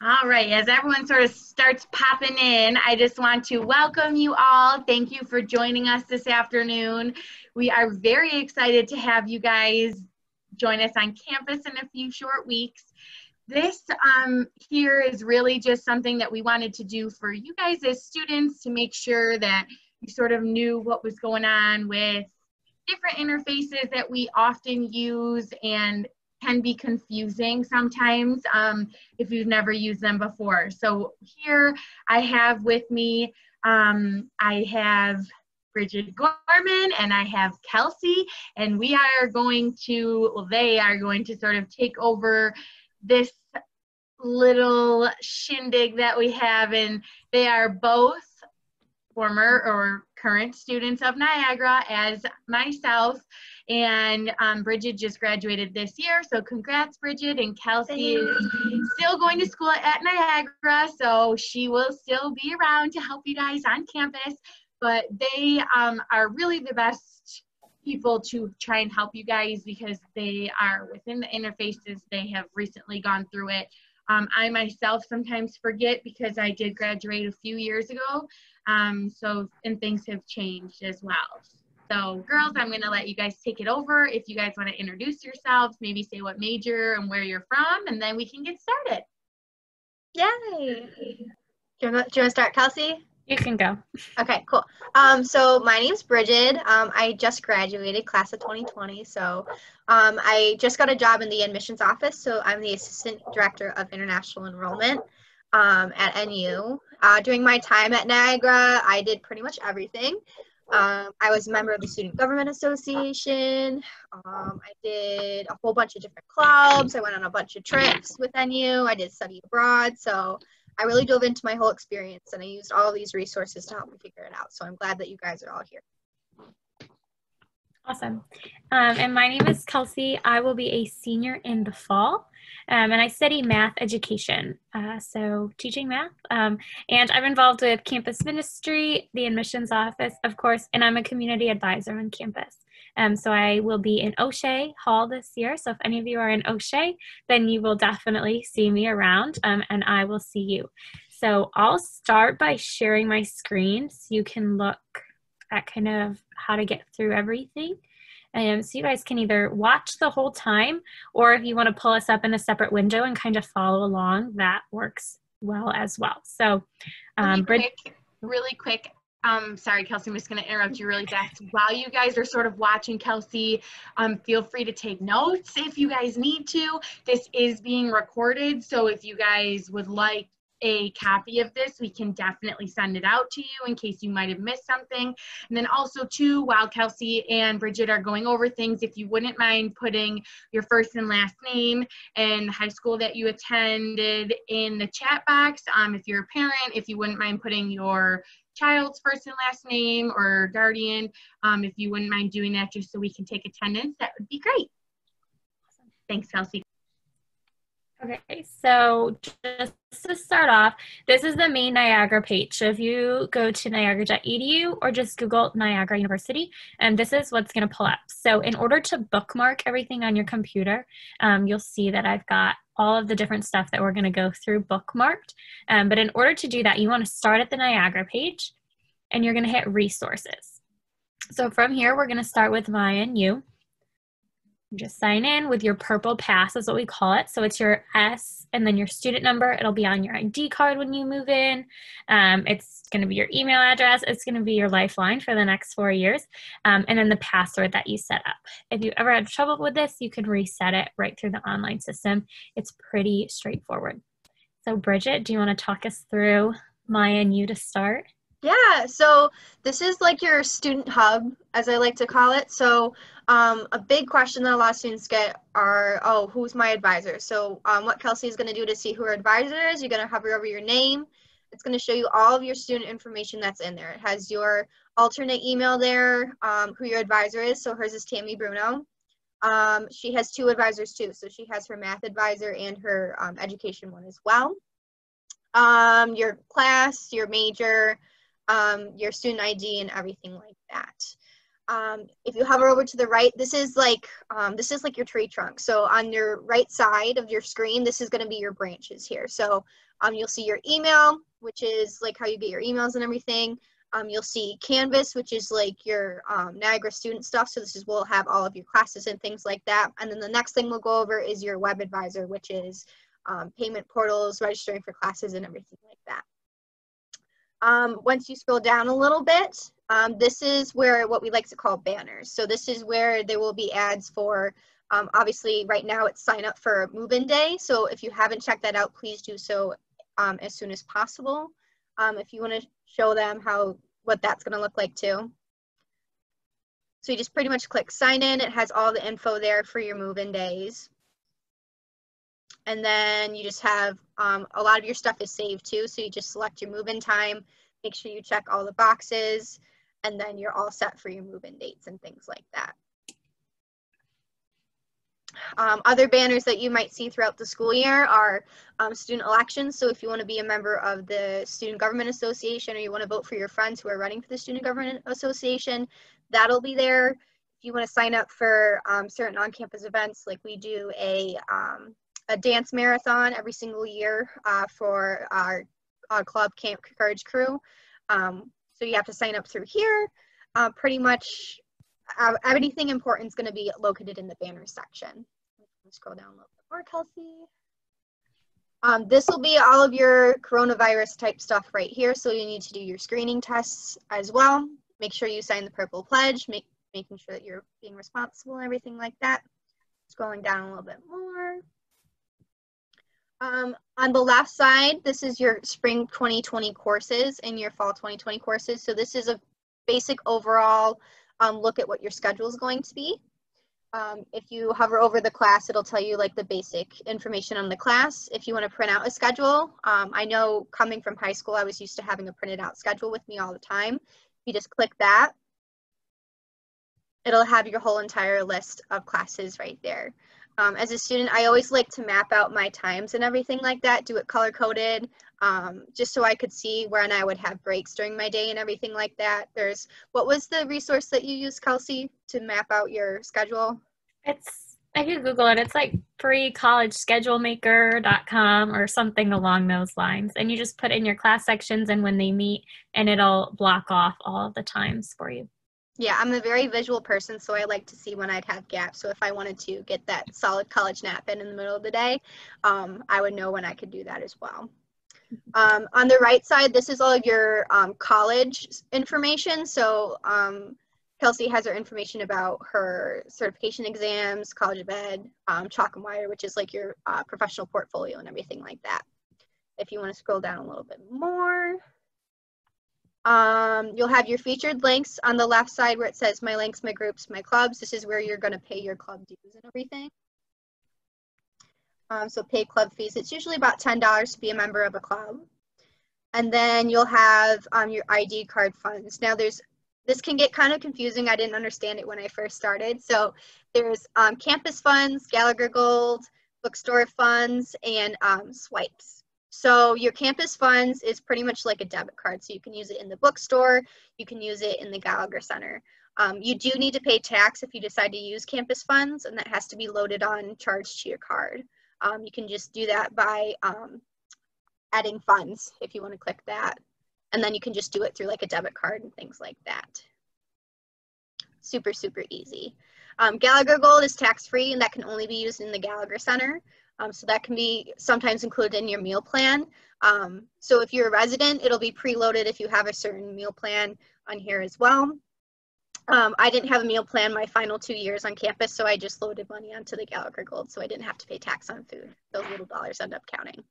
All right, as everyone sort of starts popping in, I just want to welcome you all. Thank you for joining us this afternoon. We are very excited to have you guys join us on campus in a few short weeks. This here is really just something that we wanted to do for you guys as students to make sure that you sort of knew what was going on with different interfaces that we often use and can be confusing sometimes if you've never used them before. So here I have with me, I have Bridget Gorman and I have Kelsey, and we are going to, well, they are going to sort of take over this little shindig that we have, and they are both former or current students of Niagara as myself, and Bridget just graduated this year, so congrats Bridget. And Kelsey is still going to school at Niagara, so she will still be around to help you guys on campus, but they are really the best people to try and help you guys because they are within the interfaces. They have recently gone through it. I myself sometimes forget because I did graduate a few years ago, and things have changed as well. So girls, I'm gonna let you guys take it over. If you guys wanna introduce yourselves, maybe say what major and where you're from, and then we can get started. Yay! Do you want to start, Kelsey? You can go. Okay, cool. So my name's Bridget. I just graduated, class of 2020. So I just got a job in the admissions office. So I'm the Assistant Director of International Enrollment at NU. During my time at Niagara, I did pretty much everything. I was a member of the Student Government Association. I did a whole bunch of different clubs. I went on a bunch of trips with NU. I did study abroad. So I really dove into my whole experience, and I used all of these resources to help me figure it out. So I'm glad that you guys are all here. Awesome. And my name is Kelsey. I will be a senior in the fall, and I study math education, so teaching math. And I'm involved with campus ministry, the admissions office, of course, and I'm a community advisor on campus. So I will be in O'Shea Hall this year. So if any of you are in O'Shea, then you will definitely see me around, and I will see you. So I'll start by sharing my screen so you can look at kind of how to get through everything. So you guys can either watch the whole time, or if you want to pull us up in a separate window and kind of follow along, that works well as well. So really quick. Sorry, Kelsey, I'm just going to interrupt you really fast. While you guys are sort of watching Kelsey, feel free to take notes if you guys need to. This is being recorded, so if you guys would like a copy of this, we can definitely send it out to you in case you might have missed something. And then also too, while Kelsey and Bridget are going over things, if you wouldn't mind putting your first and last name and high school that you attended in the chat box. If you're a parent, if you wouldn't mind putting your child's first and last name or guardian, if you wouldn't mind doing that just so we can take attendance, that would be great. Thanks, Kelsey. Okay, so just to start off, this is the main Niagara page. So if you go to niagara.edu or just Google Niagara University, and this is what's going to pull up. So in order to bookmark everything on your computer, you'll see that I've got all of the different stuff that we're going to go through bookmarked. But in order to do that, you want to start at the Niagara page, and you're going to hit Resources. So from here, we're going to start with myNU. Just sign in with your purple pass is what we call it. So it's your S and then your student number. It'll be on your ID card when you move in. It's going to be your email address. It's going to be your lifeline for the next 4 years. And then the password that you set up. If you ever had trouble with this, you can reset it right through the online system. It's pretty straightforward. So Bridget, do you want to talk us through myNU to start? Yeah, so this is like your student hub, as I like to call it. So a big question that a lot of students get are, oh, who's my advisor? So what Kelsey is going to do to see who her advisor is, you're going to hover over your name. It's going to show you all of your student information that's in there. It has your alternate email there, who your advisor is. So hers is Tammy Bruno. She has 2 advisors too. So she has her math advisor and her education one as well. Your class, your major, your student ID and everything like that. If you hover over to the right, this is like your tree trunk. So on your right side of your screen, this is going to be your branches here. So You'll see your email, which is like how you get your emails and everything. You'll see Canvas, which is like your Niagara student stuff. So this is, we'll have all of your classes and things like that. And then the next thing we'll go over is your web advisor, which is payment portals, registering for classes and everything like that. Once you scroll down a little bit, this is where what we like to call banners. So this is where there will be ads for, obviously right now it's sign up for move-in day. So if you haven't checked that out, please do so as soon as possible. If you want to show them what that's going to look like too. So you just pretty much click sign in. It has all the info there for your move-in days. And then you just have a lot of your stuff is saved too. So you just select your move-in time, make sure you check all the boxes, and then you're all set for your move-in dates and things like that. Other banners that you might see throughout the school year are student elections. So if you want to be a member of the Student Government Association, or you want to vote for your friends who are running for the Student Government Association, that'll be there. If you want to sign up for certain on-campus events, like we do a dance marathon every single year for our club Camp Courage Crew. So you have to sign up through here. Pretty much anything important is going to be located in the banner section. Scroll down a little bit more, Kelsey. This will be all of your coronavirus type stuff right here. So you need to do your screening tests as well. Make sure you sign the purple pledge, making sure that you're being responsible and everything like that. Scrolling down a little bit more. On the left side, this is your spring 2020 courses and your fall 2020 courses. So this is a basic overall look at what your schedule is going to be. If you hover over the class, it'll tell you like the basic information on the class. If you want to print out a schedule, I know coming from high school, I was used to having a printed out schedule with me all the time. You just click that. It'll have your whole entire list of classes right there. As a student, I always like to map out my times and everything like that, do it color-coded, just so I could see when I would have breaks during my day and everything like that. What was the resource that you used, Kelsey, to map out your schedule? I could Google it. It's like freecollegeschedulemaker.com or something along those lines. And you just put in your class sections and when they meet, and it'll block off all of the times for you. Yeah, I'm a very visual person, so I like to see when I'd have gaps. So if I wanted to get that solid college nap in the middle of the day, I would know when I could do that as well. On the right side, this is all of your college information. So Kelsey has her information about her certification exams, College of Ed, Chalk and Wire, which is like your professional portfolio and everything like that. If you want to scroll down a little bit more. You'll have your featured links on the left side where it says my links, my groups, my clubs. This is where you're going to pay your club dues and everything. So pay club fees. It's usually about $10 to be a member of a club. And then you'll have your ID card funds. Now this can get kind of confusing. I didn't understand it when I first started. So there's campus funds, Gallagher Gold, bookstore funds, and swipes. So your campus funds is pretty much like a debit card. So you can use it in the bookstore, you can use it in the Gallagher Center. You do need to pay tax if you decide to use campus funds, and that has to be loaded on charged to your card. You can just do that by adding funds if you want to click that. And then you can just do it through like a debit card and things like that. Super, super easy. Gallagher Gold is tax-free, and that can only be used in the Gallagher Center. So that can be sometimes included in your meal plan. So if you're a resident, it'll be preloaded if you have a certain meal plan on here as well. I didn't have a meal plan my final 2 years on campus, so I just loaded money onto the Gallagher Gold, so I didn't have to pay tax on food. Those little dollars end up counting.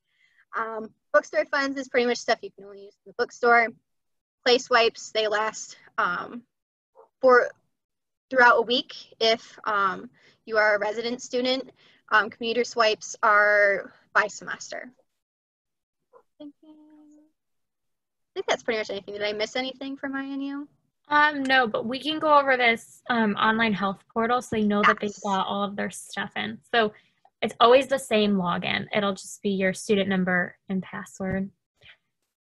Bookstore funds is pretty much stuff you can only use in the bookstore. Play swipes, they last throughout a week if you are a resident student. Commuter swipes are by semester. I think that's pretty much anything. Did I miss anything for myNU? No, but we can go over this online health portal so they know that they've got all of their stuff in. So it's always the same login. It'll just be your student number and password.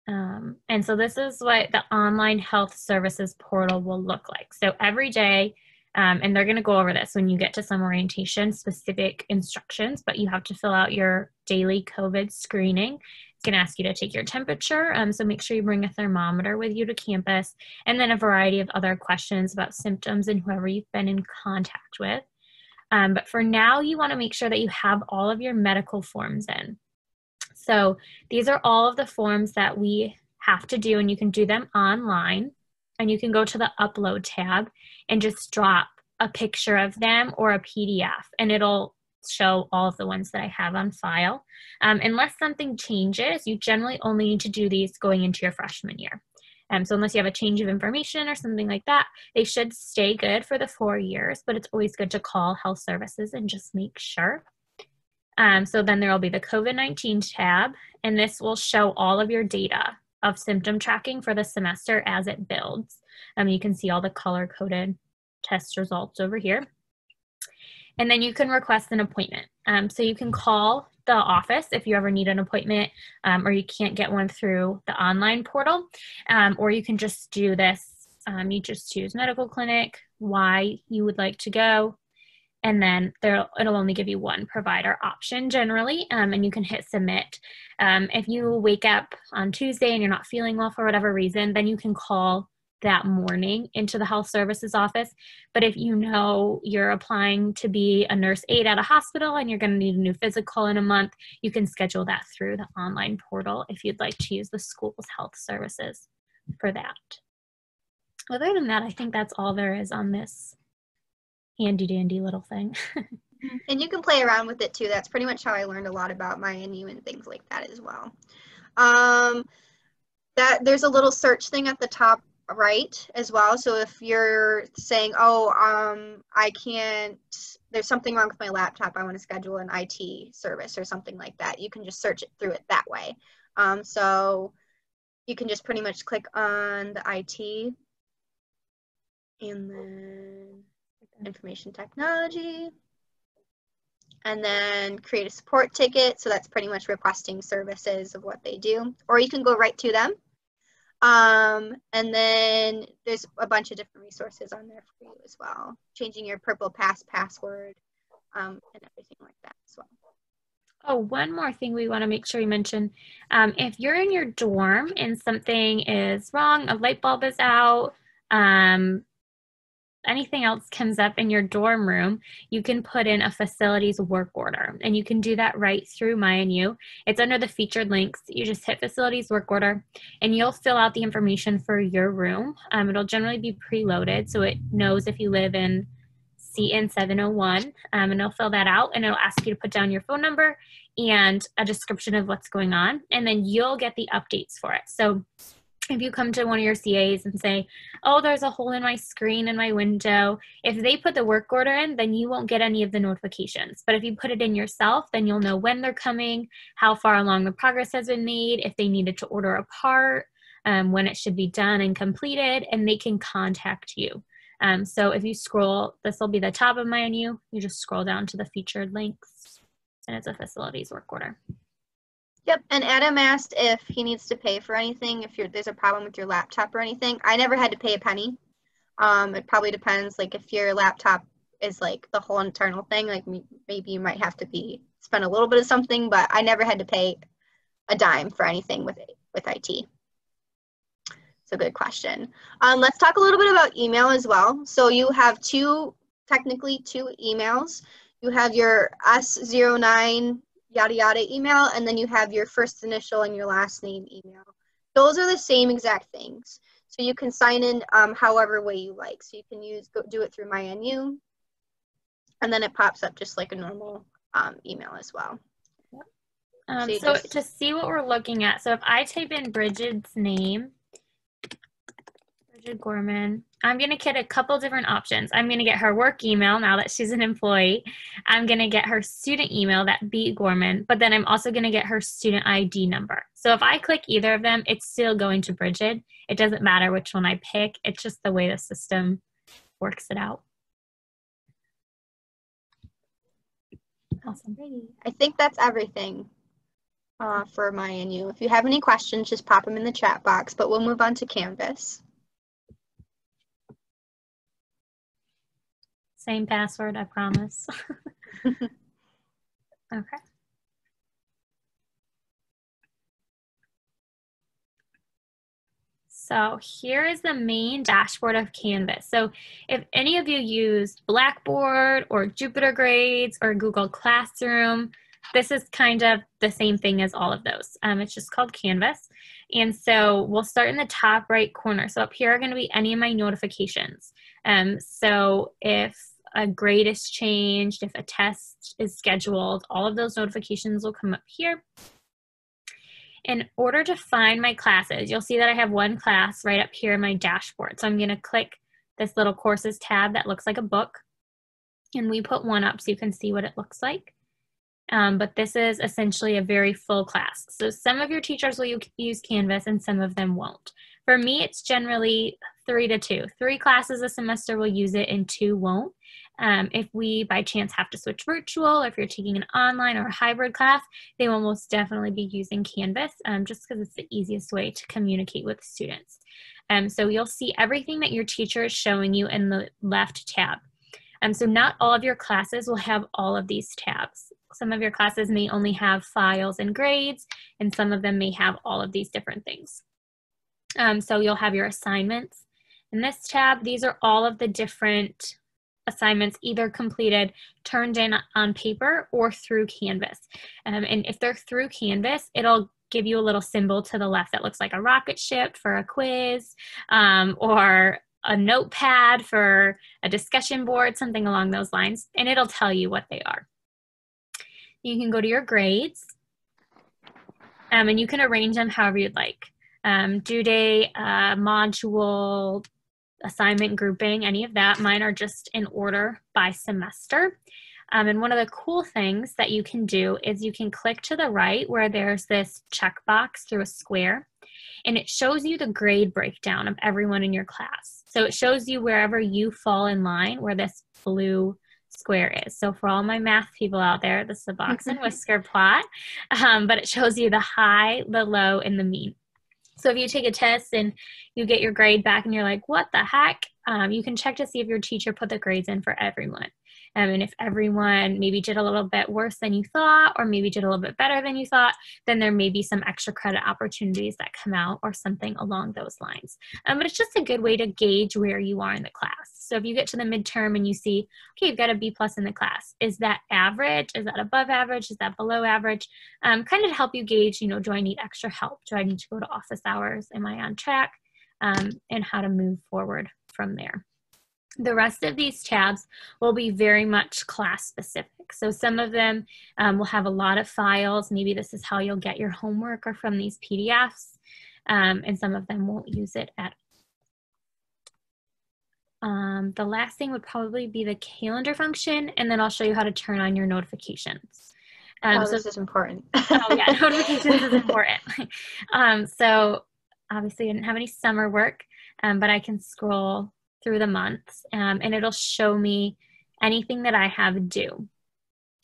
And so this is what the online health services portal will look like. So every day, and they're going to go over this when you get to some orientation specific instructions, but you have to fill out your daily COVID screening. It's going to ask you to take your temperature, so make sure you bring a thermometer with you to campus, and then a variety of other questions about symptoms and whoever you've been in contact with. But for now, you want to make sure that you have all of your medical forms in. So these are all of the forms that we have to do, and you can do them online, and you can go to the upload tab and just drop a picture of them or a PDF, and it'll show all of the ones that I have on file. Unless something changes, you generally only need to do these going into your freshman year. So unless you have a change of information or something like that, they should stay good for the 4 years, but it's always good to call health services and just make sure. So then there will be the COVID-19 tab, and this will show all of your data of symptom tracking for the semester as it builds. You can see all the color-coded test results over here. And then you can request an appointment. So you can call the office if you ever need an appointment, or you can't get one through the online portal, or you can just do this. You just choose medical clinic, why you would like to go, and then it'll only give you one provider option generally, and you can hit submit. If you wake up on Tuesday and you're not feeling well for whatever reason, then you can call that morning into the health services office. But if you know you're applying to be a nurse aide at a hospital and you're going to need a new physical in a month, you can schedule that through the online portal if you'd like to use the school's health services for that. Other than that, I think that's all there is on this handy dandy little thing. And you can play around with it too. That's pretty much how I learned a lot about myNU and things like that as well. There's a little search thing at the top right as well. So if you're saying, oh, I can't, there's something wrong with my laptop, I want to schedule an IT service or something like that, you can just search it through it that way. So you can just pretty much click on the IT and then information technology, and then create a support ticket. So that's pretty much requesting services of what they do, or you can go right to them. And then there's a bunch of different resources on there for you as well. Changing your Purple Pass password, and everything like that as well. Oh, one more thing we want to make sure you mention. If you're in your dorm and something is wrong, a light bulb is out, anything else comes up in your dorm room, you can put in a facilities work order, and you can do that right through myNU. It's under the featured links. You just hit facilities work order, and you'll fill out the information for your room. It'll generally be preloaded, so it knows if you live in CN 701, and it'll fill that out, and it'll ask you to put down your phone number and a description of what's going on, and then you'll get the updates for it. So if you come to one of your CAs and say, oh, there's a hole in my screen in my window, if they put the work order in, then you won't get any of the notifications. But if you put it in yourself, then you'll know when they're coming, how far along the progress has been made, if they needed to order a part, when it should be done and completed, and they can contact you. So if you scroll, this will be the top of myNU, you just scroll down to the featured links, and it's a facilities work order. Yep, and Adam asked if he needs to pay for anything, if there's a problem with your laptop or anything. I never had to pay a penny. It probably depends, like if your laptop is like the whole internal thing, like maybe you might have to spend a little bit of something, but I never had to pay a dime for anything with IT. It's a good question. Let's talk a little bit about email as well. So you have technically two emails. You have your S09 yada yada email, and then you have your first initial and your last name email. Those are the same exact things. So you can sign in however way you like. So you can do it through myNU, and then it pops up just like a normal email as well. So to see what we're looking at, so if I type in Bridget's name, Bridget Gorman, I'm going to get a couple different options. I'm going to get her work email now that she's an employee. I'm going to get her student email, that B. Gorman, but then I'm also going to get her student ID number. So if I click either of them, it's still going to Bridget. It doesn't matter which one I pick. It's just the way the system works it out. Awesome. I think that's everything for myNU. If you have any questions, just pop them in the chat box, but we'll move on to Canvas. Same password, I promise. Okay. So here is the main dashboard of Canvas. So if any of you used Blackboard or Jupyter Grades or Google Classroom, this is kind of the same thing as all of those. It's just called Canvas. And so we'll start in the top right corner. So up here are going to be any of my notifications. So if a grade is changed, if a test is scheduled, all of those notifications will come up here. In order to find my classes, you'll see that I have one class right up here in my dashboard. So I'm going to click this little courses tab that looks like a book. And we put one up so you can see what it looks like. But this is essentially a very full class. So some of your teachers will use Canvas and some of them won't. For me, it's generally 3 to 2. 3 classes a semester will use it and 2 won't. If we by chance have to switch virtual, or if you're taking an online or a hybrid class, they will most definitely be using Canvas just because it's the easiest way to communicate with students. So you'll see everything that your teacher is showing you in the left tab. So not all of your classes will have all of these tabs. Some of your classes may only have files and grades, and some of them may have all of these different things. So you'll have your assignments. In this tab, these are all of the different assignments either completed, turned in on paper, or through Canvas. And if they're through Canvas, it'll give you a little symbol to the left that looks like a rocket ship for a quiz, or a notepad for a discussion board, something along those lines, and it'll tell you what they are. You can go to your grades, and you can arrange them however you'd like. Due date, module, assignment grouping, any of that. Mine are just in order by semester. And one of the cool things that you can do is you can click to the right where there's this checkbox through a square, and it shows you the grade breakdown of everyone in your class. So it shows you wherever you fall in line where this blue square is. So for all my math people out there, this is a box and whisker plot, but it shows you the high, the low, and the mean. So if you take a test and you get your grade back and you're like, what the heck? You can check to see if your teacher put the grades in for everyone. And if everyone maybe did a little bit worse than you thought, or maybe did a little bit better than you thought, then there may be some extra credit opportunities that come out or something along those lines. But it's just a good way to gauge where you are in the class. So if you get to the midterm and you see, okay, you've got a B+ in the class, is that average? Is that above average? Is that below average? Kind of to help you gauge, do I need extra help? Do I need to go to office hours? Am I on track? And how to move forward from there. The rest of these tabs will be very much class specific. So some of them will have a lot of files. Maybe this is how you'll get your homework or from these PDFs. And some of them won't use it at all. The last thing would probably be the calendar function, and then I'll show you how to turn on your notifications. So this is important. Oh yeah, notifications is important. So obviously I didn't have any summer work, but I can scroll through the months, and it'll show me anything that I have due.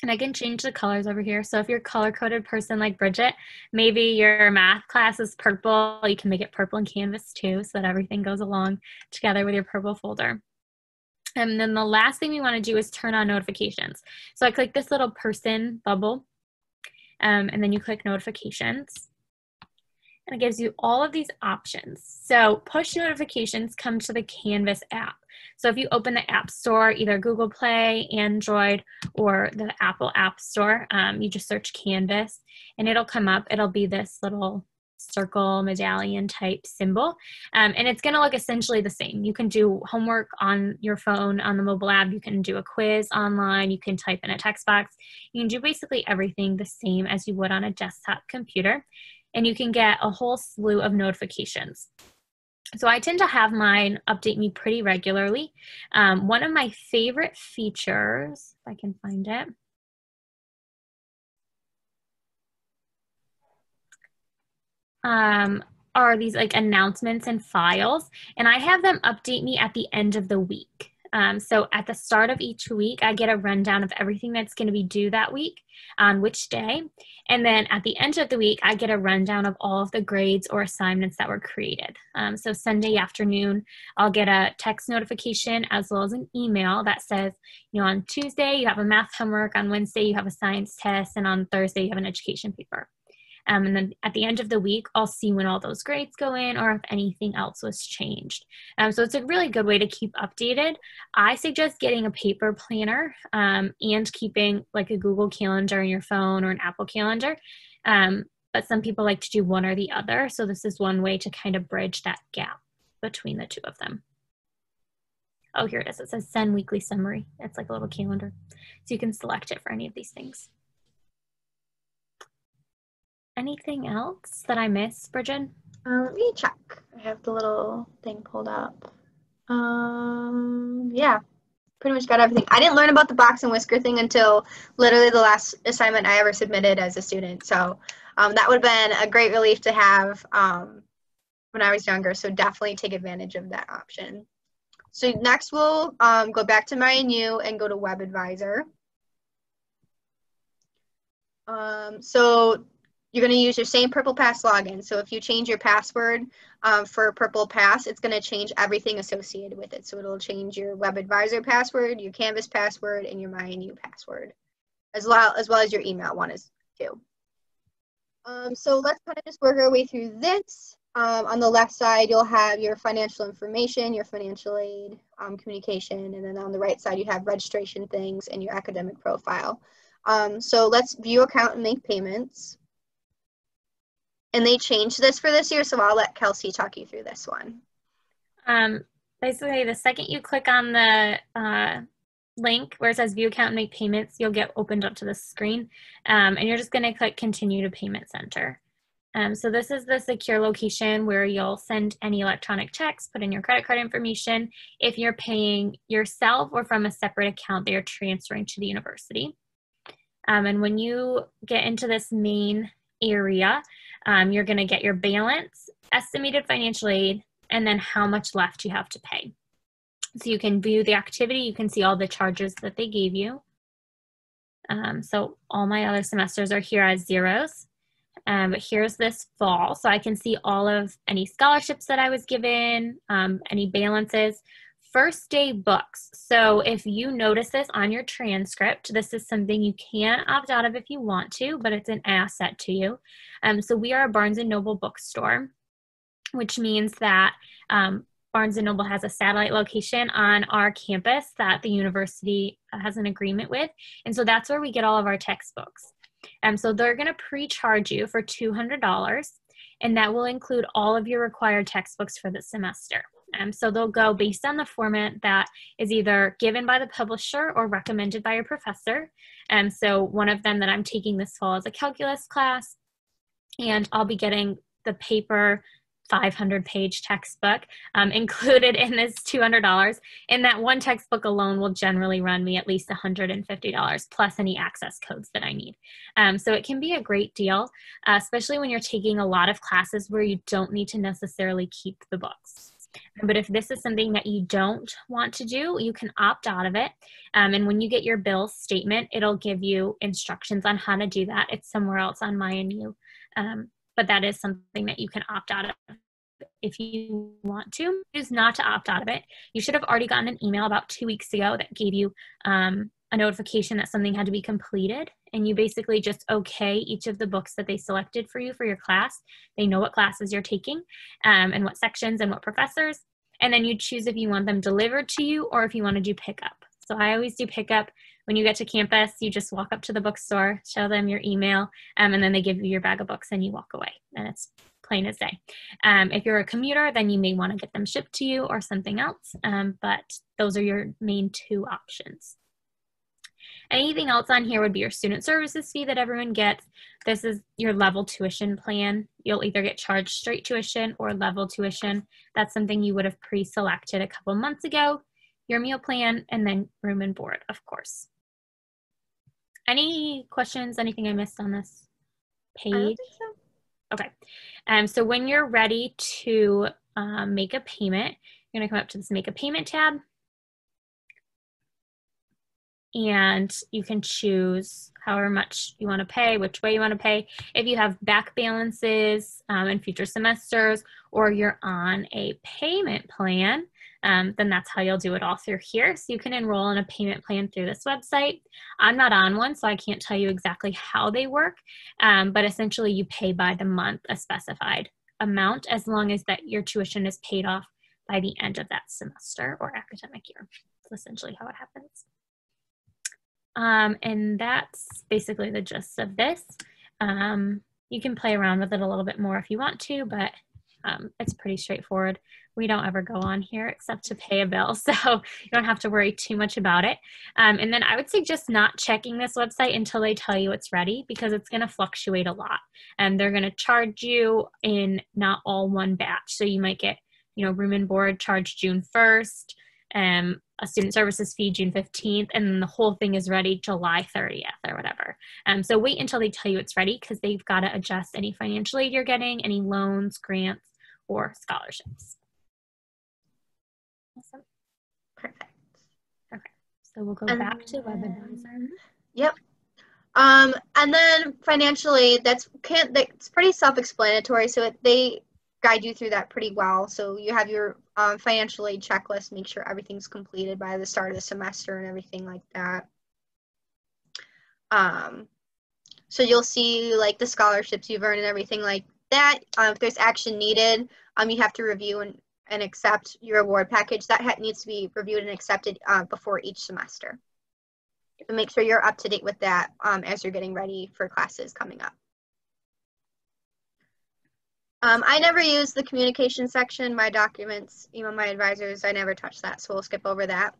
And I can change the colors over here. So if you're a color-coded person like Bridget, maybe your math class is purple. You can make it purple in Canvas too, so that everything goes along together with your purple folder. And then the last thing we want to do is turn on notifications. So I click this little person bubble, and then you click notifications. And it gives you all of these options. So push notifications come to the Canvas app. So if you open the App Store, either Google Play, Android, or the Apple App Store, you just search Canvas and it'll come up. It'll be this little circle medallion type symbol. And it's gonna look essentially the same. You can do homework on your phone, on the mobile app. You can do a quiz online. You can type in a text box. You can do basically everything the same as you would on a desktop computer. And you can get a whole slew of notifications. So I tend to have mine update me pretty regularly. One of my favorite features, if I can find it, are these like announcements and files. And I have them update me at the end of the week. So at the start of each week, I get a rundown of everything that's going to be due that week on which day. And then at the end of the week, I get a rundown of all of the grades or assignments that were created. So Sunday afternoon, I'll get a text notification as well as an email that says, on Tuesday, you have a math homework, on Wednesday, you have a science test, and on Thursday, you have an education paper. And then at the end of the week, I'll see when all those grades go in or if anything else was changed. So it's a really good way to keep updated. I suggest getting a paper planner and keeping like a Google Calendar on your phone or an Apple Calendar. But some people like to do one or the other. So this is one way to kind of bridge that gap between the two of them. Oh, here it is. It says send weekly summary. It's like a little calendar. So you can select it for any of these things. Anything else that I missed, Bridget? Let me check. I have the little thing pulled up. Yeah, pretty much got everything. I didn't learn about the box and whisker thing until literally the last assignment I ever submitted as a student. So that would have been a great relief to have when I was younger. So definitely take advantage of that option. So next we'll go back to myNU and go to Web Advisor. So you're going to use your same Purple Pass login. So if you change your password for Purple Pass, it's going to change everything associated with it. So it'll change your Web Advisor password, your Canvas password, and your myNU password, as well as your email one is too. So let's kind of just work our way through this. On the left side, you'll have your financial information, your financial aid, communication, and then on the right side, you have registration things and your academic profile. So let's view account and make payments. And they changed this for this year, so I'll let Kelsey talk you through this one. Basically, the second you click on the link where it says view account and make payments, you'll get opened up to the screen. And you're just going to click continue to payment center. So this is the secure location where you'll send any electronic checks, put in your credit card information if you're paying yourself or from a separate account that you're transferring to the university. And when you get into this main area, you're going to get your balance, estimated financial aid, and then how much left you have to pay. So you can view the activity, you can see all the charges that they gave you. So all my other semesters are here as zeros. But here's this fall, so I can see all of any scholarships that I was given, any balances. First day books. So if you notice this on your transcript, this is something you can opt out of if you want to, but it's an asset to you. So we are a Barnes & Noble bookstore, which means that Barnes & Noble has a satellite location on our campus that the university has an agreement with. And so that's where we get all of our textbooks. So they're going to pre-charge you for $200, and that will include all of your required textbooks for the semester. So they'll go based on the format that is either given by the publisher or recommended by your professor. So one of them that I'm taking this fall is a calculus class, and I'll be getting the paper 500-page textbook included in this $200, and that one textbook alone will generally run me at least $150 plus any access codes that I need. So it can be a great deal, especially when you're taking a lot of classes where you don't need to necessarily keep the books. But if this is something that you don't want to do, you can opt out of it. And when you get your bill statement, it'll give you instructions on how to do that. It's somewhere else on myNU. But that is something that you can opt out of if you want to. Choose not to opt out of it. You should have already gotten an email about 2 weeks ago that gave you a notification that something had to be completed. And you basically just okay each of the books that they selected for you for your class. They know what classes you're taking and what sections and what professors. And then you choose if you want them delivered to you or if you want to do pickup. So I always do pickup. When you get to campus, you just walk up to the bookstore, show them your email, and then they give you your bag of books and you walk away. And it's plain as day. If you're a commuter, then you may want to get them shipped to you or something else. But those are your main two options. Anything else on here would be your student services fee that everyone gets. This is your level tuition plan. You'll either get charged straight tuition or level tuition. That's something you would have pre-selected a couple months ago. Your meal plan, and then room and board, of course. Any questions, anything I missed on this page? I don't think so. Okay. So when you're ready to make a payment, you're going to come up to this Make a Payment tab. and you can choose however much you want to pay, which way you want to pay. If you have back balances in future semesters, or you're on a payment plan, then that's how you'll do it all through here. So you can enroll in a payment plan through this website. I'm not on one, so I can't tell you exactly how they work, but essentially you pay by the month a specified amount, as long as that your tuition is paid off by the end of that semester or academic year. That's essentially how it happens. And that's basically the gist of this. You can play around with it a little bit more if you want to, but it's pretty straightforward. We don't ever go on here except to pay a bill, so you don't have to worry too much about it. And then I would suggest not checking this website until they tell you it's ready, because it's going to fluctuate a lot. And they're going to charge you in not all one batch. So you might get, room and board charged June 1st, a student services fee June 15th, and then the whole thing is ready July 30th or whatever. So wait until they tell you it's ready, because they've got to adjust any financial aid you're getting, any loans, grants, or scholarships. Awesome. Perfect. Okay, so we'll go back to WebAdvisor. Yep. And then financially, that's pretty self-explanatory. So they guide you through that pretty well. So you have your financial aid checklist, make sure everything's completed by the start of the semester and everything like that. So you'll see like the scholarships you've earned and everything like that. If there's action needed, you have to review and accept your award package. That needs to be reviewed and accepted before each semester. So make sure you're up to date with that as you're getting ready for classes coming up. I never use the communication section. My documents, my advisors, I never touch that, so we'll skip over that.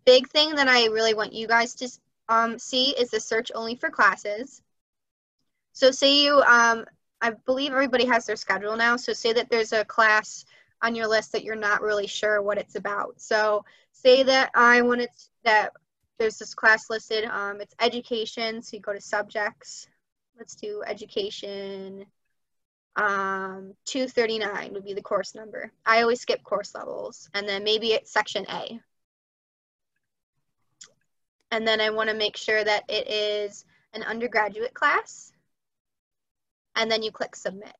Big thing that I really want you guys to see is the search only for classes. So say you, I believe everybody has their schedule now, so say that there's a class on your list that you're not really sure what it's about. So say that that there's this class listed, it's education, so you go to subjects. Let's do education. 239 would be the course number. I always skip course levels, and then maybe it's section A. And then I want to make sure that it is an undergraduate class, and then you click submit.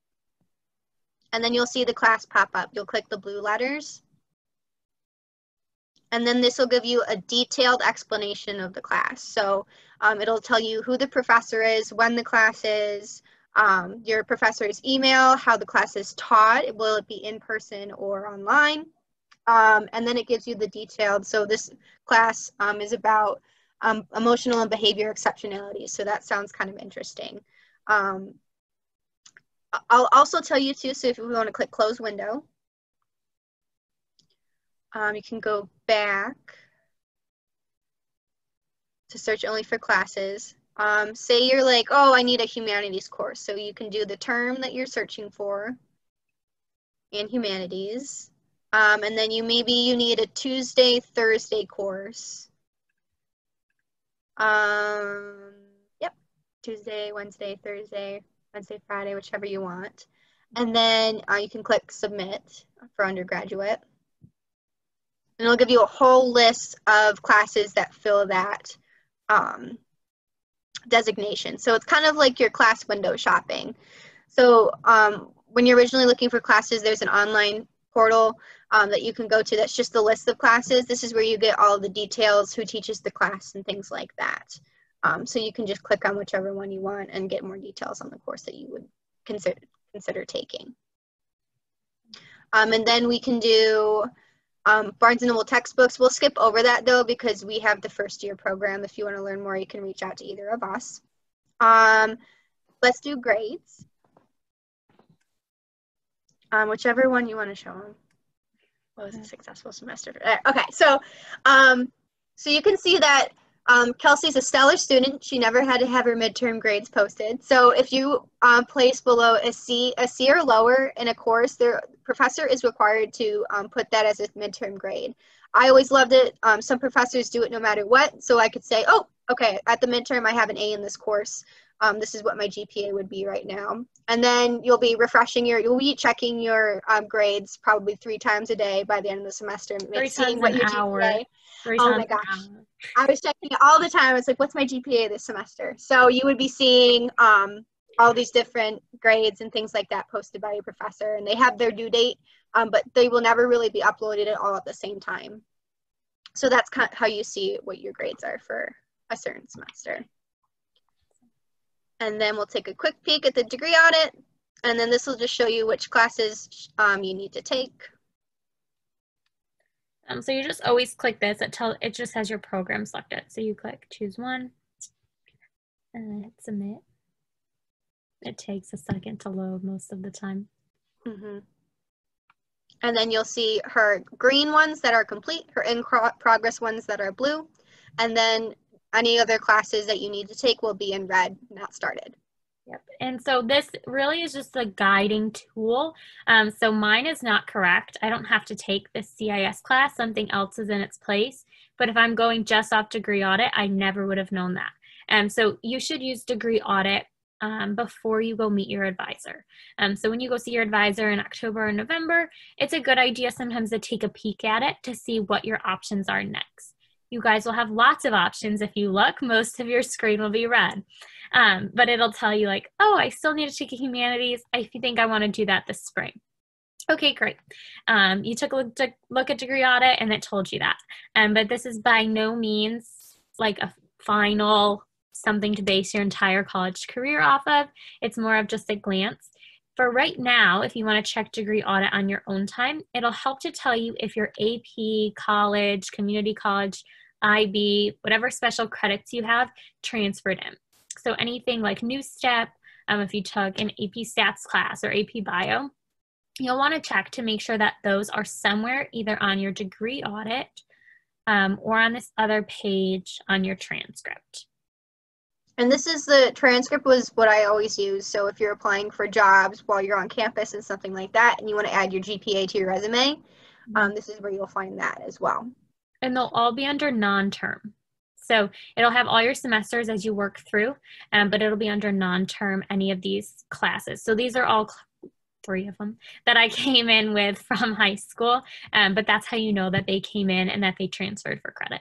And then you'll see the class pop up. You'll click the blue letters, and then this will give you a detailed explanation of the class. So it'll tell you who the professor is, when the class is, your professor's email, how the class is taught, will it be in person or online, and then it gives you the detailed. So this class is about emotional and behavior exceptionality, so that sounds kind of interesting. I'll also tell you too, so if you want to click close window, you can go back to search only for classes. Say you're like, oh, I need a humanities course. So you can do the term that you're searching for in humanities. And then maybe you need a Tuesday, Thursday course. Yep, Tuesday, Wednesday, Thursday, Wednesday, Friday, whichever you want. And then you can click submit for undergraduate. And it'll give you a whole list of classes that fill that designation. So it's kind of like your class window shopping. So when you're originally looking for classes, there's an online portal that you can go to that's just the list of classes. This is where you get all the details, who teaches the class and things like that. So you can just click on whichever one you want and get more details on the course that you would consider taking. And then we can do Barnes & Noble textbooks. We'll skip over that though, because we have the first year program. If you want to learn more, you can reach out to either of us. Let's do grades. Whichever one you want to show them. What was a successful semester? Okay, so so you can see that Kelsey's a stellar student. She never had to have her midterm grades posted. So if you place below a C or lower in a course, the professor is required to put that as a midterm grade. I always loved it. Some professors do it no matter what. So I could say, oh, okay, at the midterm I have an A in this course. This is what my GPA would be right now. And then you'll be you'll be checking your grades probably 3 times a day by the end of the semester. Seeing what your GPA. Oh my gosh. I was checking it all the time. It's like, what's my GPA this semester? So you would be seeing all these different grades and things like that posted by your professor, and they have their due date, but they will never really be uploaded at all at the same time. So that's kind of how you see what your grades are for a certain semester. And then we'll take a quick peek at the degree audit, and then this will just show you which classes you need to take. So you just always click this. It just has your program selected. So you click choose one and then hit submit. It takes a second to load most of the time. Mm-hmm. And then you'll see her green ones that are complete, her in progress ones that are blue, and then any other classes that you need to take will be in red, not started. Yep. And so this really is just a guiding tool. So mine is not correct. I don't have to take the CIS class. Something else is in its place. But if I'm going just off degree audit, I never would have known that. So you should use degree audit before you go meet your advisor. So when you go see your advisor in October or November, it's a good idea sometimes to take a peek at it to see what your options are next. You guys will have lots of options. If you look, most of your screen will be red. But it'll tell you like, oh, I still need to take a humanities. I think I want to do that this spring. Okay, great. You took a look at degree audit and it told you that. But this is by no means like a final something to base your entire college career off of. It's more of just a glance. For right now, if you want to check degree audit on your own time, it'll help to tell you if your AP, college, community college, IB, whatever special credits you have transferred in. So anything like New Step, if you took an AP Stats class or AP Bio, you'll want to check to make sure that those are somewhere either on your degree audit or on this other page on your transcript. And this is the transcript was what I always use. So if you're applying for jobs while you're on campus and something like that, and you want to add your GPA to your resume, this is where you'll find that as well. And they'll all be under non-term. So it'll have all your semesters as you work through, but it'll be under non-term, any of these classes. So these are all 3 of them that I came in with from high school, but that's how you know that they came in and that they transferred for credit.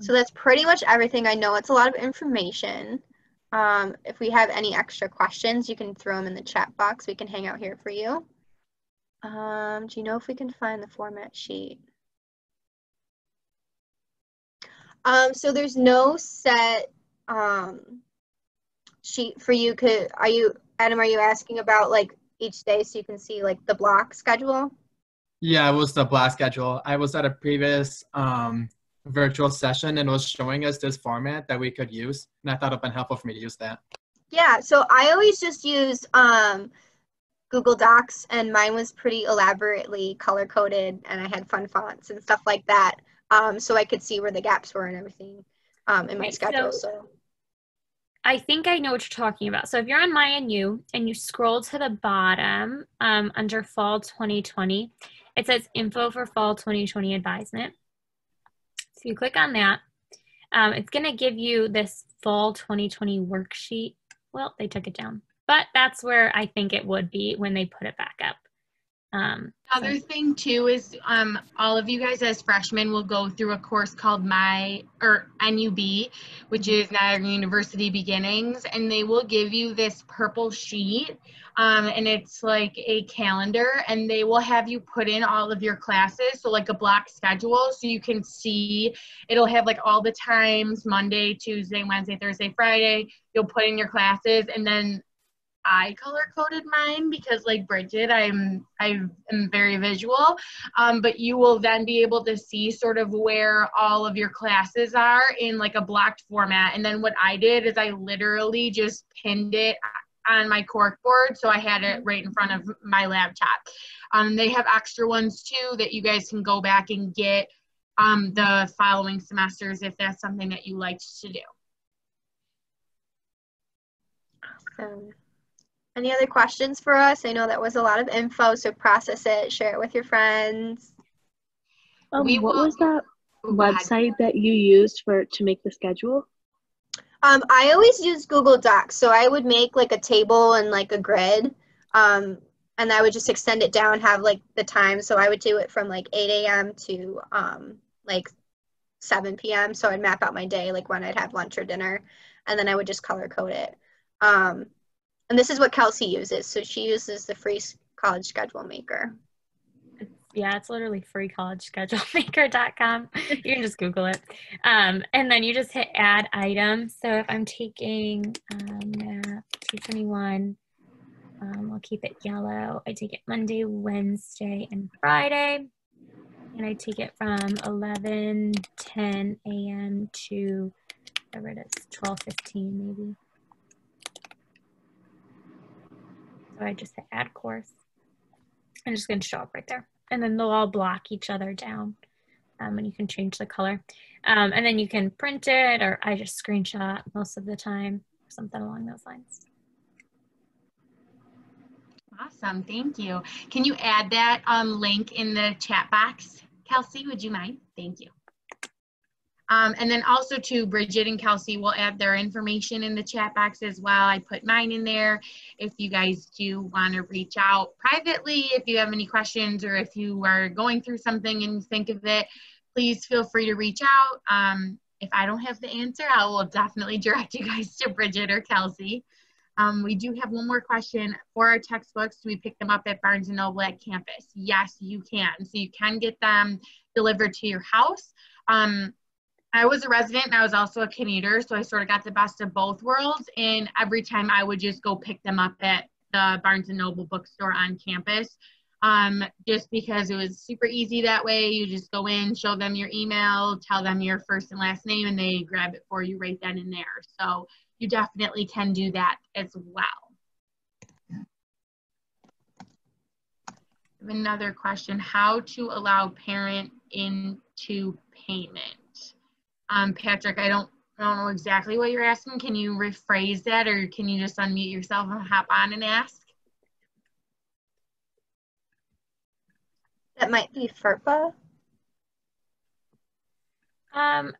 So that's pretty much everything. I know it's a lot of information. If we have any extra questions, you can throw them in the chat box. We can hang out here for you. Do you know if we can find the format sheet? So there's no set sheet for you. Adam, are you asking about like each day so you can see like the block schedule? Yeah, it was the block schedule. I was at a previous virtual session and it was showing us this format that we could use, and I thought it would be helpful for me to use that. Yeah, so I always just use Google Docs, and mine was pretty elaborately color-coded, and I had fun fonts and stuff like that, so I could see where the gaps were and everything in my schedule. So I think I know what you're talking about. So if you're on myNU and you scroll to the bottom under Fall 2020, it says Info for Fall 2020 Advisement. So you click on that. It's going to give you this Fall 2020 worksheet. Well, they took it down, but that's where I think it would be when they put it back up. Other thing too is all of you guys as freshmen will go through a course called NUB, which is Niagara University Beginnings, and they will give you this purple sheet, and it's like a calendar, and they will have you put in all of your classes, so like a block schedule, so you can see. It'll have like all the times, Monday, Tuesday, Wednesday, Thursday, Friday. You'll put in your classes, and then I color coded mine because like Bridget, I am very visual, but you will then be able to see sort of where all of your classes are in like a blocked format. And then what I did is I literally just pinned it on my cork board, so I had it right in front of my laptop. They have extra ones too that you guys can go back and get the following semesters if that's something that you liked to do. Awesome. Any other questions for us? I know that was a lot of info, so process it, share it with your friends. What was that website that you used to make the schedule? I always use Google Docs, so I would make like a table and like a grid, and I would just extend it down, have like the time. So I would do it from like 8 a.m. to like 7 p.m. So I'd map out my day, like when I'd have lunch or dinner, and then I would just color code it. And this is what Kelsey uses. So she uses the free college schedule maker. Yeah, it's literally freecollegeschedulemaker.com. You can just Google it. And then you just hit add item. So if I'm taking math 221, I'll keep it yellow. I take it Monday, Wednesday, and Friday. And I take it from 11:10 a.m. to whatever it is, 12:15 maybe. So I just hit add course. I'm just going to show up right there. And then they'll all block each other down. And you can change the color. And then you can print it, or I just screenshot most of the time, something along those lines. Awesome, thank you. Can you add that link in the chat box, Kelsey? Would you mind? Thank you. And then also to Bridget and Kelsey, will add their information in the chat box as well. I put mine in there. If you guys do want to reach out privately, if you have any questions, or if you are going through something and think of it, please feel free to reach out. If I don't have the answer, I will definitely direct you guys to Bridget or Kelsey. We do have one more question. For our textbooks, do we pick them up at Barnes & Noble at campus? Yes, you can. So you can get them delivered to your house. I was a resident and I was also a commuter, so I sort of got the best of both worlds. And every time I would just go pick them up at the Barnes & Noble bookstore on campus, just because it was super easy that way. You just go in, show them your email, tell them your first and last name, and they grab it for you right then and there. So you definitely can do that as well. Another question, how to allow parent into payment? Patrick, I don't know exactly what you're asking. Can you rephrase that, or can you just unmute yourself and hop on and ask? That might be FERPA.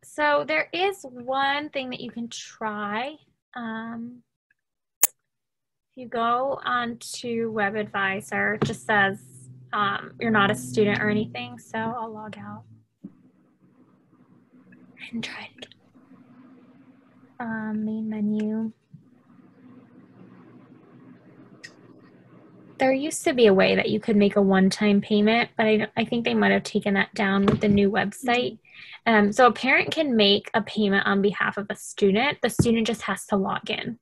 So there is one thing that you can try. If you go onto WebAdvisor, it just says you're not a student or anything, so I'll log out and try it again. Main menu. There used to be a way that you could make a one-time payment, but I think they might have taken that down with the new website. So a parent can make a payment on behalf of a student. The student just has to log in.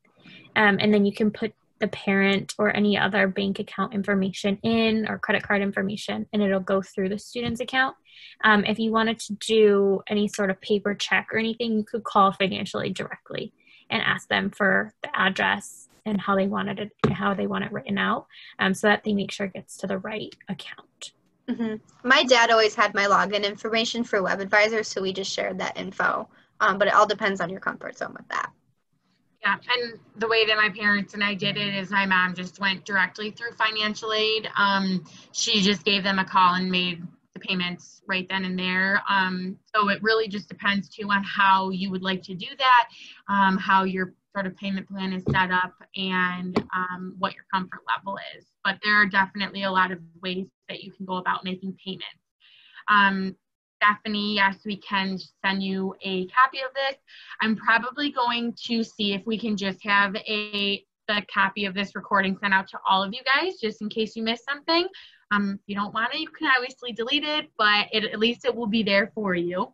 And then you can put the parent or any other bank account information in, or credit card information, and it'll go through the student's account. If you wanted to do any sort of paper check or anything, you could call financial aid directly and ask them for the address and how they want it written out, so that they make sure it gets to the right account. Mm-hmm. My dad always had my login information for WebAdvisor, so we just shared that info. But it all depends on your comfort zone with that. Yeah, and the way that my parents and I did it is my mom just went directly through financial aid. She just gave them a call and made the payments right then and there. So it really just depends too on how you would like to do that, how your sort of payment plan is set up, and what your comfort level is. But there are definitely a lot of ways that you can go about making payments. Stephanie, yes, we can send you a copy of this. I'm probably going to see if we can just have the copy of this recording sent out to all of you guys, just in case you missed something. If you don't want it, you can obviously delete it, but at least it will be there for you.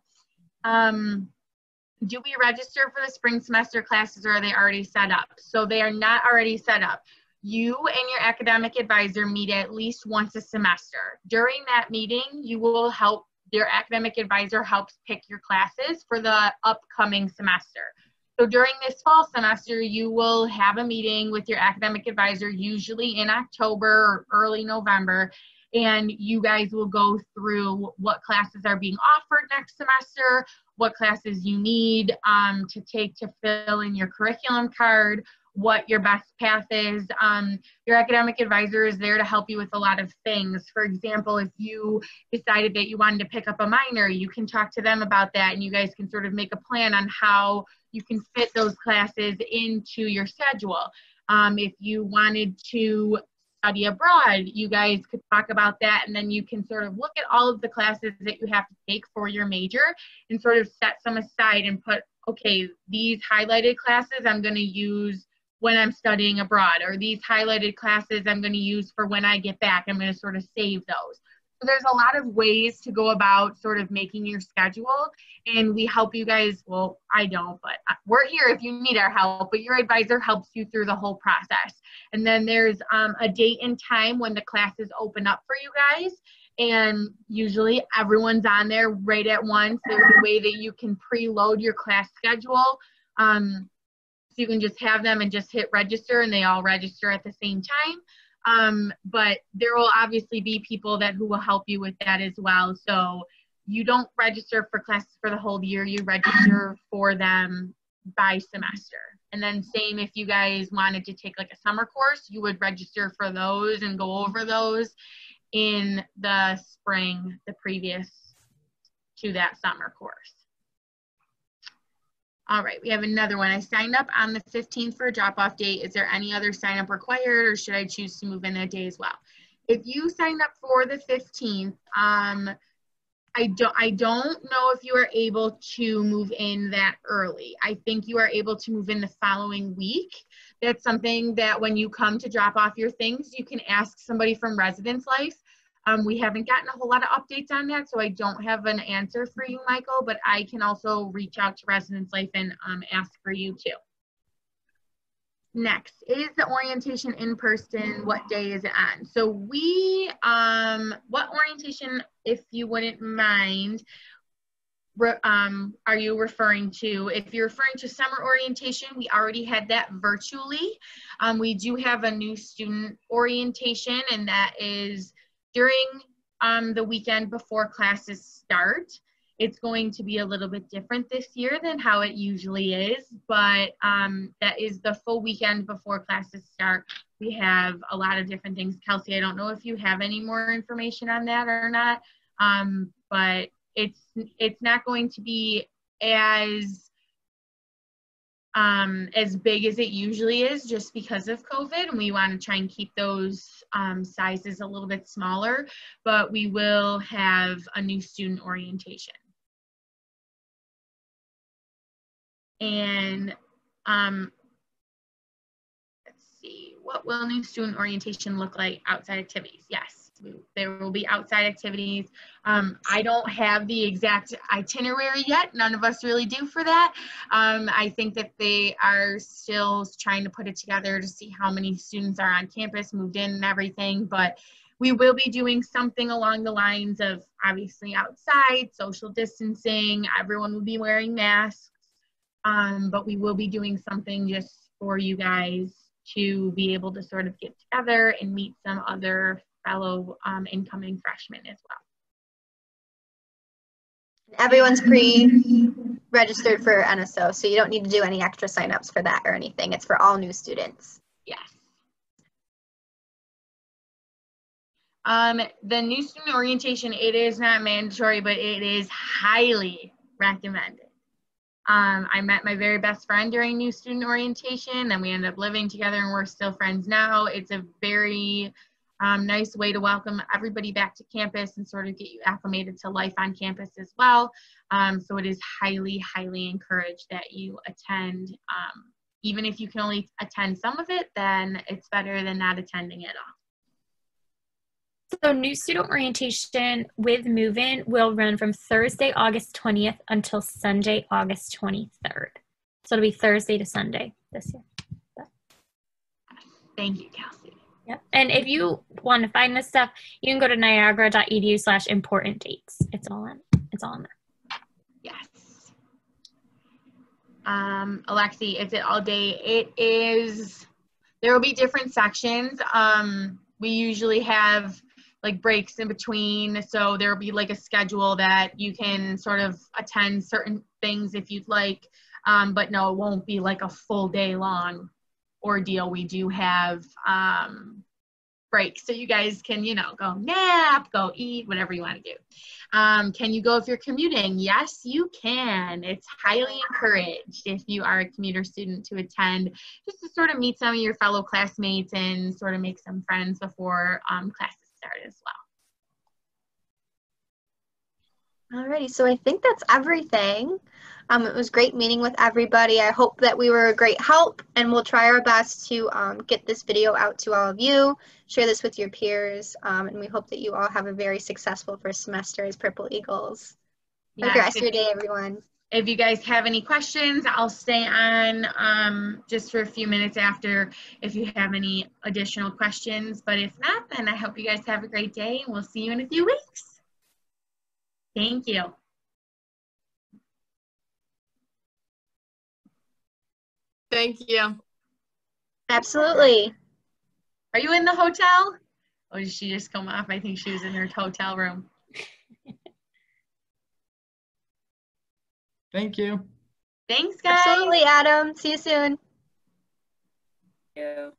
Do we register for the spring semester classes, or are they already set up? So they are not already set up. You and your academic advisor meet at least once a semester. During that meeting, your academic advisor helps pick your classes for the upcoming semester. So during this fall semester, you will have a meeting with your academic advisor, usually in October or early November, and you guys will go through what classes are being offered next semester, what classes you need to take to fill in your curriculum card, what your best path is. Your academic advisor is there to help you with a lot of things. For example, if you decided that you wanted to pick up a minor, you can talk to them about that, and you guys can sort of make a plan on how you can fit those classes into your schedule. If you wanted to study abroad, you guys could talk about that, and then you can sort of look at all of the classes that you have to take for your major and sort of set some aside and put, okay, these highlighted classes I'm going to use when I'm studying abroad, or these highlighted classes I'm going to use for when I get back. I'm going to sort of save those. So there's a lot of ways to go about sort of making your schedule, and we help you guys. Well, I don't, but we're here if you need our help, but your advisor helps you through the whole process. And then there's a date and time when the classes open up for you guys, and usually everyone's on there right at once. There's a way that you can preload your class schedule. So you can just have them and just hit register, and they all register at the same time. But there will obviously be people who will help you with that as well. So you don't register for classes for the whole year, you register for them by semester. And then same if you guys wanted to take like a summer course, you would register for those and go over those in the spring, the previous to that summer course. All right, we have another one. I signed up on the 15th for a drop-off date. Is there any other sign-up required, or should I choose to move in that day as well? If you signed up for the 15th, I don't know if you are able to move in that early. I think you are able to move in the following week. That's something that when you come to drop off your things, you can ask somebody from Residence Life. We haven't gotten a whole lot of updates on that, so I don't have an answer for you, Michael, but I can also reach out to Residence Life and ask for you too. Next, is the orientation in person? What day is it on? So we, what orientation, if you wouldn't mind, are you referring to? If you're referring to summer orientation, we already had that virtually. We do have a new student orientation, and that is during the weekend before classes start. It's going to be a little bit different this year than how it usually is, but that is the full weekend before classes start. We have a lot of different things. Kelsey, I don't know if you have any more information on that or not, but it's not going to be as big as it usually is just because of COVID, and we want to try and keep those sizes a little bit smaller, but we will have a new student orientation. And let's see, what will new student orientation look like? Outside activities? Yes, there will be outside activities. I don't have the exact itinerary yet. None of us really do for that. I think that they are still trying to put it together to see how many students are on campus, moved in and everything, but we will be doing something along the lines of obviously outside, social distancing, everyone will be wearing masks, but we will be doing something just for you guys to be able to sort of get together and meet some other fellow incoming freshmen as well. Everyone's pre-registered for NSO, so you don't need to do any extra signups for that or anything. It's for all new students. Yes. The new student orientation, it is not mandatory, but it is highly recommended. I met my very best friend during new student orientation, then we ended up living together and we're still friends now. It's a very nice way to welcome everybody back to campus and sort of get you acclimated to life on campus as well. So it is highly, highly encouraged that you attend. Even if you can only attend some of it, then it's better than not attending at all. So new student orientation with move-in will run from Thursday, August 20th until Sunday, August 23rd. So it'll be Thursday to Sunday this year. Thank you, Kelsey. Yep. And if you want to find this stuff, you can go to niagara.edu/important dates. It's all in there. Yes. Alexi, is it all day? It is. There will be different sections. We usually have like breaks in between, so there will be like a schedule that you can sort of attend certain things if you'd like, but no, it won't be like a full day long ordeal. We do have break so you guys can, you know, go nap, go eat, whatever you want to do. Can you go if you're commuting? Yes, you can. It's highly encouraged if you are a commuter student to attend, just to sort of meet some of your fellow classmates and sort of make some friends before classes start as well. Alrighty, so I think that's everything. It was great meeting with everybody. I hope that we were a great help, and we'll try our best to get this video out to all of you, share this with your peers, and we hope that you all have a very successful first semester as Purple Eagles. Have a great rest of your day, everyone. If you guys have any questions, I'll stay on just for a few minutes after if you have any additional questions. But if not, then I hope you guys have a great day, and we'll see you in a few weeks. Thank you. Thank you. Absolutely. Are you in the hotel? Or did she just come off? I think she was in her hotel room. Thank you. Thanks, guys. Absolutely, Adam. See you soon. Thank you.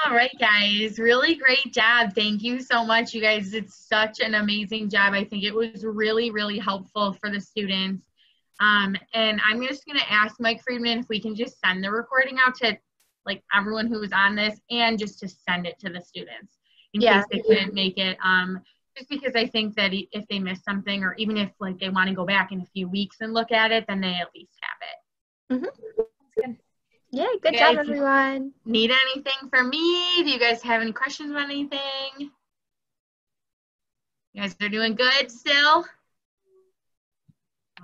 All right, guys, really great job. Thank you so much. You guys did such an amazing job. I think it was really, really helpful for the students. And I'm just going to ask Mike Friedman if we can just send the recording out to like everyone who was on this and just to send it to the students in case they couldn't make it. Just because I think that if they missed something, or even if like they want to go back in a few weeks and look at it, then they at least have it. Mm-hmm. Yeah, good job, everyone. Need anything from me? Do you guys have any questions about anything? You guys are doing good still?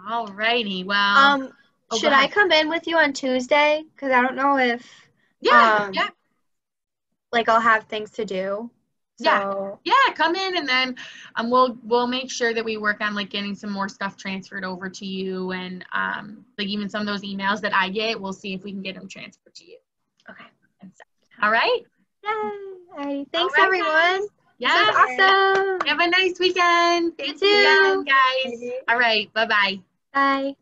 All righty. Well, should I come in with you on Tuesday? Because I don't know if like I'll have things to do. So. Yeah, come in, and then we'll make sure that we work on like getting some more stuff transferred over to you, and like even some of those emails that I get, we'll see if we can get them transferred to you. Okay. All right. Yay. All right. Thanks, right, everyone. Yeah. Awesome. Have a nice weekend. Thank you, guys. All right. Bye-bye. Bye.